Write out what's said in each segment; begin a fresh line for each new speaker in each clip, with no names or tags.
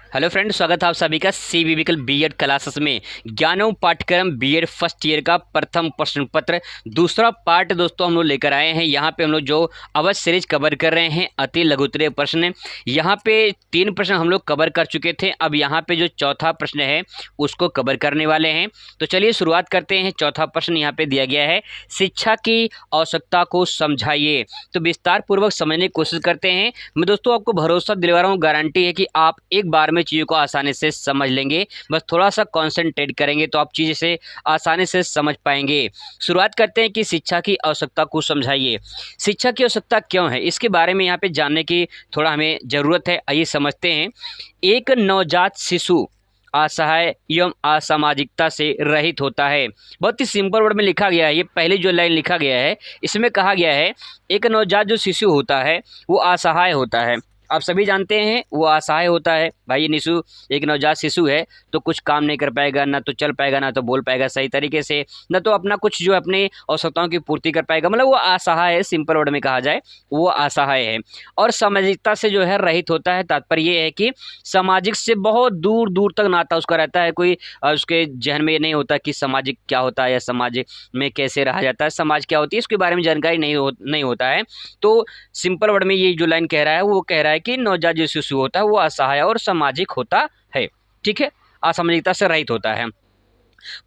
Hello friend, स्वागत है आप सभी का सीबीबीकल बीएड क्लासेस में। ज्ञानों पाठ्यक्रम बीएड फर्स्ट ईयर का प्रथम प्रश्न पत्र दूसरा पार्ट दोस्तों हम लोग लेकर आए हैं। यहाँ पे हम लोग जो अवध सीरीज कवर कर रहे हैं अति लघुत्तरीय प्रश्न। यहाँ पे 3 प्रश्न हम लोग कवर कर चुके थे। अब यहाँ पे जो चौथा प्रश्न है उसको कवर करने वाले हैं। तो चलिए शुरुआत करते हैं। चौथा प्रश्न यहाँ पे दिया गया है, शिक्षा की आवश्यकता को समझाइए। तो विस्तार पूर्वक समझने की कोशिश करते हैं। मैं दोस्तों आपको भरोसा दिलवा रहा हूँ, गारंटी है कि आप एक बार में चीज़ों को आसानी से समझ लेंगे। बस थोड़ा सा कंसंट्रेट करेंगे तो आप चीज़ से आसानी से समझ पाएंगे। शुरुआत करते हैं कि शिक्षा की आवश्यकता को समझाइए। शिक्षा की आवश्यकता क्यों है, इसके बारे में यहाँ पे जानने की थोड़ा हमें ज़रूरत है। आइए समझते हैं। एक नवजात शिशु असहाय एवं असामाजिकता से रहित होता है। बहुत ही सिंपल वर्ड में लिखा गया है। ये पहली जो लाइन लिखा गया है इसमें कहा गया है एक नवजात जो शिशु होता है वो असहाय होता है। आप सभी जानते हैं वो असहाय होता है। भाई निशु एक नवजात शिशु है तो कुछ काम नहीं कर पाएगा, ना तो चल पाएगा, ना तो बोल पाएगा सही तरीके से, ना तो अपना कुछ जो अपनी आवश्यकताओं की पूर्ति कर पाएगा। मतलब वो असहाय है, सिंपल वर्ड में कहा जाए वो असहाय है। और सामाजिकता से जो है रहित होता है। तात्पर्य ये है कि सामाजिक से बहुत दूर दूर तक नाता उसका रहता है। कोई उसके जहन में ये नहीं होता कि सामाजिक क्या होता है या समाज में कैसे रहा जाता है, समाज क्या होती है, इसके बारे में जानकारी नहीं होता है। तो सिंपल वर्ड में ये जो लाइन कह रहा है वो कह रहा है कि नवजात जो शिशु होता है वो असहाय और सामाजिक होता है। ठीक है, असामाजिकता से रहित होता है।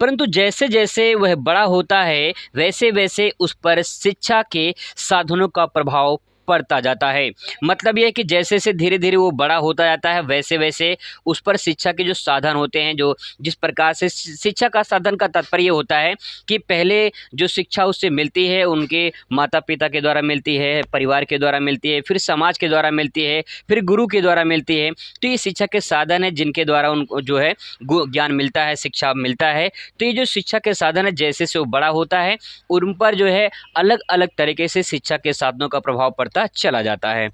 परंतु जैसे जैसे वह बड़ा होता है वैसे वैसे उस पर शिक्षा के साधनों का प्रभाव पड़ता जाता है। मतलब यह है कि जैसे जैसे धीरे धीरे वो बड़ा होता जाता है वैसे वैसे उस पर शिक्षा के जो साधन होते हैं, जो जिस प्रकार से शिक्षा का साधन का तात्पर्य होता है कि पहले जो शिक्षा उससे मिलती है उनके माता पिता के द्वारा मिलती है, परिवार के द्वारा मिलती है, फिर समाज के द्वारा मिलती है, फिर गुरु के द्वारा मिलती है। तो ये शिक्षा के साधन है जिनके द्वारा उनको जो है ज्ञान मिलता है, शिक्षा मिलता है। तो ये जो शिक्षा के साधन है जैसे से वो बड़ा होता है उन पर जो है अलग अलग तरीके से शिक्षा के साधनों का प्रभाव पड़ता चला जाता है।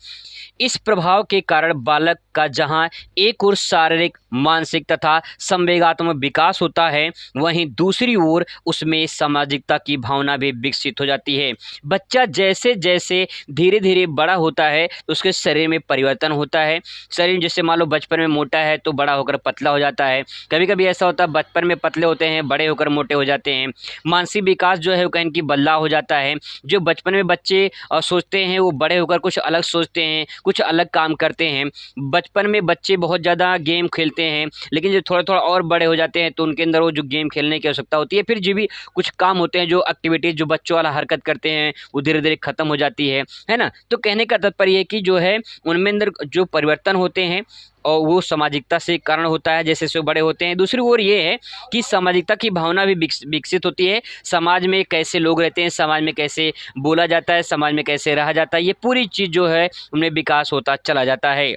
इस प्रभाव के कारण बालक का जहां एक ओर शारीरिक, मानसिक तथा संवेगात्मक विकास होता है वहीं दूसरी ओर उसमें सामाजिकता की भावना भी विकसित हो जाती है। बच्चा जैसे जैसे धीरे धीरे बड़ा होता है तो उसके शरीर में परिवर्तन होता है। शरीर जैसे मान लो बचपन में मोटा है तो बड़ा होकर पतला हो जाता है। कभी कभी ऐसा होता है बचपन में पतले होते हैं, बड़े होकर मोटे हो जाते हैं। मानसिक विकास जो है वो कहीं की बदलाव हो जाता है। जो बचपन में बच्चे सोचते हैं वो बड़े होकर कुछ अलग सोचते हैं, कुछ अलग काम करते हैं। बचपन में बच्चे बहुत ज़्यादा गेम खेलते हैं, लेकिन जब थोड़ा थोड़ा और बड़े हो जाते हैं तो उनके अंदर वो जो गेम खेलने की आवश्यकता होती है, फिर जो भी कुछ काम होते हैं, जो एक्टिविटीज़ जो बच्चों वाला हरकत करते हैं वो धीरे धीरे खत्म हो जाती है ना। तो कहने का तात्पर्य है कि जो है उनमें अंदर जो परिवर्तन होते हैं और वो सामाजिकता से कारण होता है जैसे से बड़े होते हैं। दूसरी ओर ये है कि सामाजिकता की भावना भी विकसित होती है। समाज में कैसे लोग रहते हैं, समाज में कैसे बोला जाता है, समाज में कैसे रहा जाता है, ये पूरी चीज़ जो है उनमें विकास होता चला जाता है,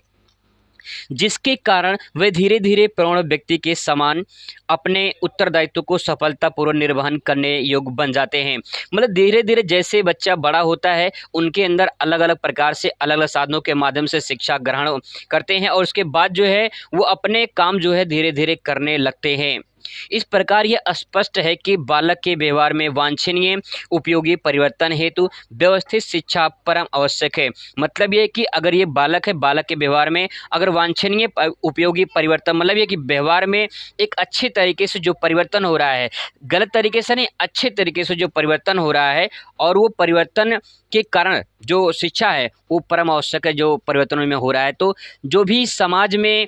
जिसके कारण वे धीरे धीरे प्रौढ़ व्यक्ति के समान अपने उत्तरदायित्व को सफलतापूर्वक निर्वहन करने योग्य बन जाते हैं। मतलब धीरे धीरे जैसे बच्चा बड़ा होता है उनके अंदर अलग अलग प्रकार से अलग अलग साधनों के माध्यम से शिक्षा ग्रहण करते हैं और उसके बाद जो है वो अपने काम जो है धीरे धीरे करने लगते हैं। इस प्रकार यह स्पष्ट है कि बालक के व्यवहार में वांछनीय उपयोगी परिवर्तन हेतु व्यवस्थित शिक्षा परम आवश्यक है। मतलब ये कि अगर ये बालक है, बालक के व्यवहार में अगर वांछनीय उपयोगी परिवर्तन, मतलब ये कि व्यवहार में एक अच्छे तरीके से जो परिवर्तन हो रहा है, गलत तरीके से नहीं, अच्छे तरीके से जो परिवर्तन हो रहा है और वो परिवर्तन के कारण जो शिक्षा है वो परम आवश्यक है जो परिवर्तन में हो रहा है। तो जो भी समाज में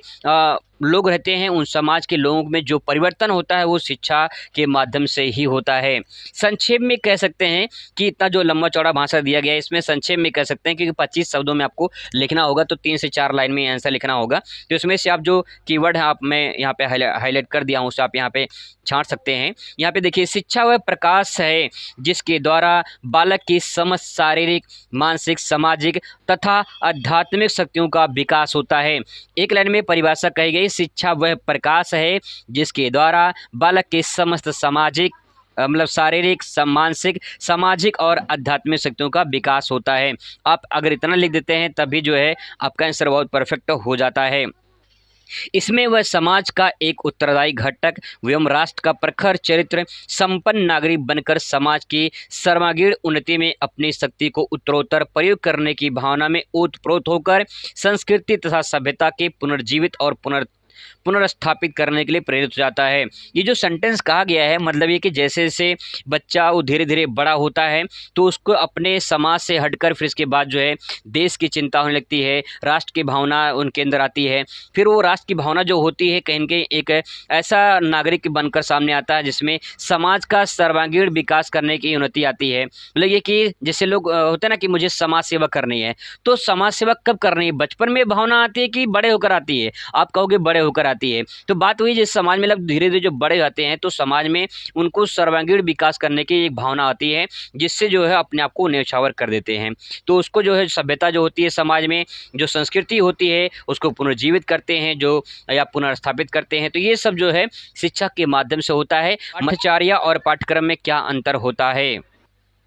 लोग रहते हैं उन समाज के लोगों में जो परिवर्तन होता है वो शिक्षा के माध्यम से ही होता है। संक्षेप में कह सकते हैं कि इतना जो लंबा चौड़ा भाषण दिया गया है इसमें संक्षेप में कह सकते हैं क्योंकि 25 शब्दों में आपको लिखना होगा तो 3 से 4 लाइन में आंसर लिखना होगा। तो इसमें से आप जो कीवर्ड है आप मैं यहाँ पे हाईलाइट कर दिया हूँ उसे आप यहाँ पे छांट सकते हैं। यहाँ पे देखिए, शिक्षा वह प्रकाश है जिसके द्वारा बालक की समस्त शारीरिक, मानसिक, सामाजिक तथा आध्यात्मिक शक्तियों का विकास होता है। एक लाइन में परिभाषा कही गई, शिक्षा वह प्रकाश है जिसके द्वारा बालक के समस्त सामाजिक मतलब शारीरिक, मानसिक, सामाजिक और आध्यात्मिक शक्तियों का विकास होता है। आप अगर इतना लिख देते हैं तभी जो है आपका आंसर बहुत परफेक्ट हो जाता है। इसमें वह समाज का एक उत्तरदायी घटक एवं राष्ट्र का प्रखर चरित्र संपन्न नागरिक बनकर समाज की सर्वांगीण उन्नति में अपनी शक्ति को उत्तरोत्तर प्रयोग करने की भावना में ओतप्रोत होकर संस्कृति तथा सभ्यता के पुनर्जीवित और पुनर्स्थापित करने के लिए प्रेरित हो जाता है। ये जो सेंटेंस कहा गया है मतलब ये कि जैसे जैसे बच्चा वो धीरे धीरे बड़ा होता है तो उसको अपने समाज से हटकर फिर इसके बाद जो है देश की चिंता होने लगती है, राष्ट्र की भावना उनके अंदर आती है। फिर वो राष्ट्र की भावना जो होती है कहीं न कहीं एक ऐसा नागरिक बनकर सामने आता है जिसमें समाज का सर्वांगीण विकास करने की उन्नति आती है। मतलब ये कि जैसे लोग होते हैं ना कि मुझे समाज सेवा करनी है, तो समाज सेवा कब करनी है? बचपन में भावना आती है कि बड़े होकर आती है? आप कहोगे बड़े होकर आती है। तो बात वही जिस समाज में लोग धीरे धीरे जो बड़े जाते हैं तो समाज में उनको सर्वांगीण विकास करने की एक भावना आती है जिससे जो है अपने आप को न्यौछावर कर देते हैं। तो उसको जो है सभ्यता जो होती है समाज में, जो संस्कृति होती है उसको पुनर्जीवित करते हैं जो या पुनर्स्थापित करते हैं। तो ये सब जो है शिक्षा के माध्यम से होता है। पाठ्यचर्या और पाठ्यक्रम में क्या अंतर होता है?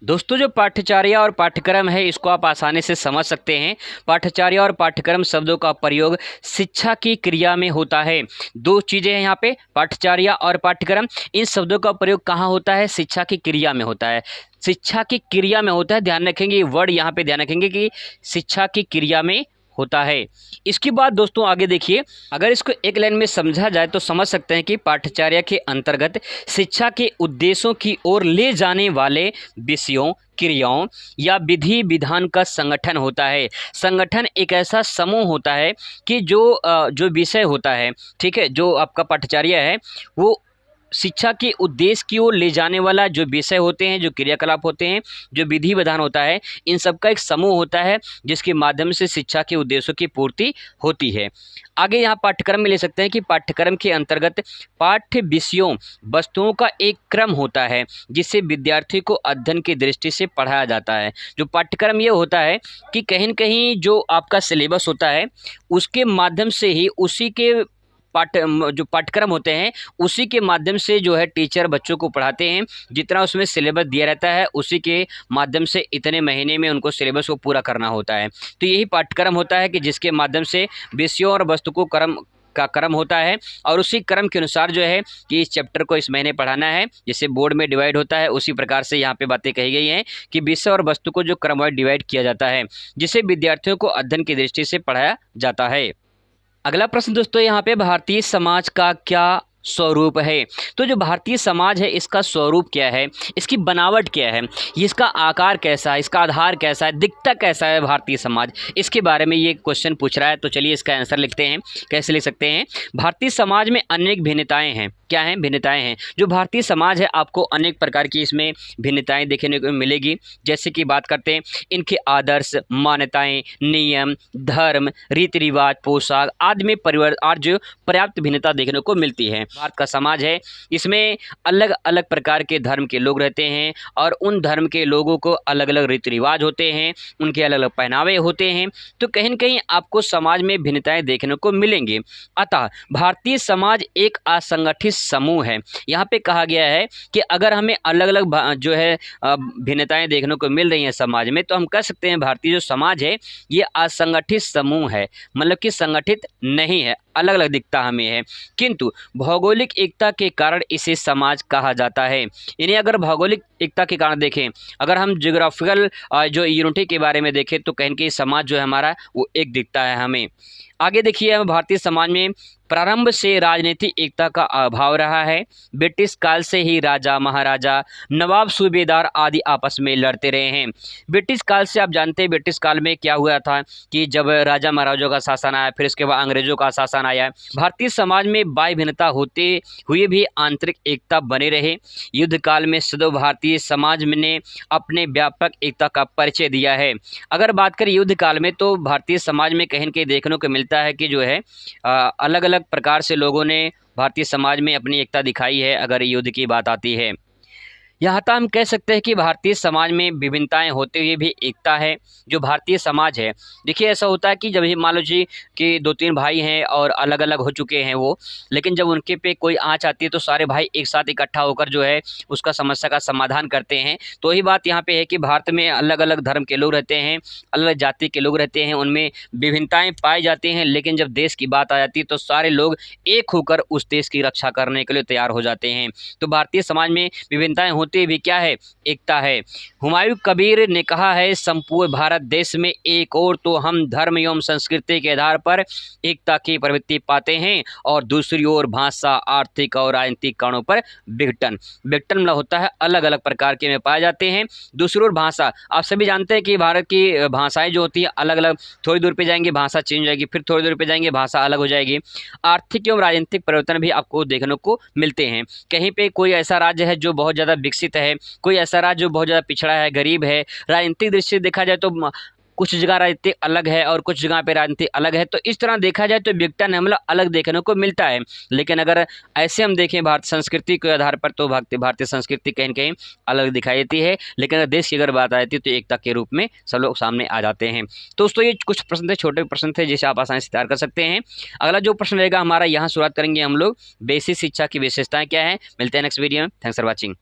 दोस्तों जो पाठ्यचर्या और पाठ्यक्रम है इसको आप आसानी से समझ सकते हैं। पाठ्यचर्या और पाठ्यक्रम शब्दों का प्रयोग शिक्षा की क्रिया में होता है। दो चीज़ें हैं यहाँ पे, पाठ्यचर्या और पाठ्यक्रम। इन शब्दों का प्रयोग कहाँ होता है? शिक्षा की क्रिया में होता है। शिक्षा की क्रिया में होता है, ध्यान रखेंगे वर्ड यहाँ पे, ध्यान रखेंगे कि शिक्षा की क्रिया में होता है। इसके बाद दोस्तों आगे देखिए, अगर इसको एक लाइन में समझा जाए तो समझ सकते हैं कि पाठ्यचर्या के अंतर्गत शिक्षा के उद्देश्यों की ओर ले जाने वाले विषयों, क्रियाओं या विधि विधान का संगठन होता है। संगठन एक ऐसा समूह होता है कि जो विषय होता है, ठीक है, जो आपका पाठ्यचर्या है वो शिक्षा के उद्देश्य की ओर ले जाने वाला जो विषय होते हैं, जो क्रियाकलाप होते हैं, जो विधि विधान होता है, इन सब का एक समूह होता है जिसके माध्यम से शिक्षा के उद्देश्यों की पूर्ति होती है। आगे यहाँ पाठ्यक्रम में ले सकते हैं कि पाठ्यक्रम के अंतर्गत पाठ्य विषयों, वस्तुओं का एक क्रम होता है जिससे विद्यार्थी को अध्ययन की दृष्टि से पढ़ाया जाता है। जो पाठ्यक्रम ये होता है कि कहीं न कहीं जो आपका सिलेबस होता है उसके माध्यम से ही उसी के जो पाठ्यक्रम होते हैं उसी के माध्यम से जो है टीचर बच्चों को पढ़ाते हैं। जितना उसमें सिलेबस दिया रहता है उसी के माध्यम से इतने महीने में उनको सिलेबस को पूरा करना होता है। तो यही पाठ्यक्रम होता है कि जिसके माध्यम से विषयों और वस्तु को क्रम होता है और उसी क्रम के अनुसार जो है कि इस चैप्टर को इस महीने पढ़ाना है, जैसे बोर्ड में डिवाइड होता है उसी प्रकार से यहाँ पे बातें कही गई हैं कि विषय और वस्तु को जो क्रमवार डिवाइड किया जाता है जिसे विद्यार्थियों को अध्ययन की दृष्टि से पढ़ाया जाता है। अगला प्रश्न दोस्तों यहाँ पे, भारतीय समाज का क्या स्वरूप है? तो जो भारतीय समाज है इसका स्वरूप क्या है, इसकी बनावट क्या है, इसका आकार कैसा है, इसका आधार कैसा है, दिखता कैसा है भारतीय समाज, इसके बारे में ये क्वेश्चन पूछ रहा है। तो चलिए इसका आंसर लिखते हैं। कैसे लिख सकते हैं? भारतीय समाज में अनेक भिन्नताएं हैं। क्या हैं? भिन्नताएं हैं। जो भारतीय समाज है आपको अनेक प्रकार की इसमें भिन्नताएं देखने को मिलेगी। जैसे कि बात करते हैं इनके आदर्श, मान्यताएं, नियम, धर्म, रीति रिवाज, पोशाक आदि में आज पर्याप्त भिन्नता देखने को मिलती है। भारत का समाज है इसमें अलग अलग प्रकार के धर्म के लोग रहते हैं और उन धर्म के लोगों को अलग अलग रीति रिवाज होते हैं, उनके अलग अलग पहनावे होते हैं। तो कहीं न कहीं आपको समाज में भिन्नताएं देखने को मिलेंगी। अतः भारतीय समाज एक असंगठित समूह है। यहाँ पे कहा गया है कि अगर हमें अलग अलग जो है भिन्नताएं देखने को मिल रही हैं समाज में तो हम कह सकते हैं भारतीय जो समाज है ये असंगठित समूह है, मतलब कि संगठित नहीं है, अलग अलग दिखता हमें है, किंतु भौगोलिक एकता के कारण इसे समाज कहा जाता है। यानी अगर भौगोलिक एकता के कारण देखें, अगर हम ज्योग्राफिकल जो यूनिटी के बारे में देखें तो कहीं कि समाज जो है हमारा वो एक दिखता है हमें। आगे देखिए, भारतीय समाज में प्रारंभ से राजनीतिक एकता का अभाव रहा है। ब्रिटिश काल से ही राजा, महाराजा, नवाब, सूबेदार आदि आपस में लड़ते रहे हैं। ब्रिटिश काल से आप जानते हैं ब्रिटिश काल में क्या हुआ था कि जब राजा महाराजों का शासन आया, फिर उसके बाद अंग्रेजों का शासन आया। भारतीय समाज में बाह्य भिन्नता होते हुए भी आंतरिक एकता बने रहे। युद्ध काल में सदैव भारतीय समाज ने अपने व्यापक एकता का परिचय दिया है। अगर बात करें युद्ध काल में तो भारतीय समाज में कहीं न कहीं देखने को मिलता है कि जो है अलग अलग प्रकार से लोगों ने भारतीय समाज में अपनी एकता दिखाई है। अगर युद्ध की बात आती है, यहाँ तक हम कह सकते हैं कि भारतीय समाज में विभिन्नताएं होते हुए भी एकता है। जो भारतीय समाज है, देखिए ऐसा होता है कि जब मान लो जी कि 2-3 भाई हैं और अलग अलग हो चुके हैं वो, लेकिन जब उनके पे कोई आँच आती है तो सारे भाई एक साथ इकट्ठा होकर जो है उसका समस्या का समाधान करते हैं। तो वही बात यहाँ पे है कि भारत में अलग अलग धर्म के लोग रहते हैं, अलग जाति के लोग रहते हैं, उनमें विभिन्नताएँ पाई जाती हैं, लेकिन जब देश की बात आ जाती है तो सारे लोग एक होकर उस देश की रक्षा करने के लिए तैयार हो जाते हैं। तो भारतीय समाज में विभिन्नताएँ होते भी क्या है, एकता है। हुमायूं कबीर ने कहा है, संपूर्ण भारत देश में एक ओर तो हम धर्म एवं संस्कृति के आधार पर एकता की प्रवृत्ति पाते हैं और दूसरी ओर भाषा, आर्थिक और राजनीतिक कारणों पर विघटन। विघटन मतलब होता है अलग अलग प्रकार के में पाए जाते हैं। दूसरी ओर भाषा, आप सभी जानते हैं कि भारत की भाषाएं जो होती है अलग अलग, थोड़ी दूर पे जाएंगे भाषा चेंज हो जाएगी, फिर थोड़ी दूर पे जाएंगे भाषा अलग हो जाएगी। आर्थिक एवं राजनीतिक परिवर्तन भी आपको देखने को मिलते हैं। कहीं पे कोई ऐसा राज्य है जो बहुत ज़्यादा विकसित है, कोई ऐसा राज्य जो बहुत ज़्यादा पिछड़ा है, गरीब है। राजनीतिक दृष्टि से देखा जाए तो कुछ जगह राजनीति अलग है और कुछ जगह पे राजनीति अलग है, तो इस तरह देखा जाए तो विघटन मतलब अलग देखने को मिलता है। लेकिन अगर ऐसे हम देखें भारतीय संस्कृति के आधार पर तो भारतीय संस्कृति कहीं न कहीं अलग दिखाई देती है, लेकिन अगर देश की अगर बात आती है तो एकता के रूप में सब लोग सामने आ जाते हैं। तो दोस्तों ये कुछ प्रश्न थे, छोटे प्रश्न थे जिसे आप आसानी से तैयार कर सकते हैं। अगला जो प्रश्न रहेगा हमारा, यहाँ शुरुआत करेंगे हम लोग बेसिक शिक्षा की विशेषताएं क्या है। मिलते हैं नेक्स्ट वीडियो में। Thanks for watching.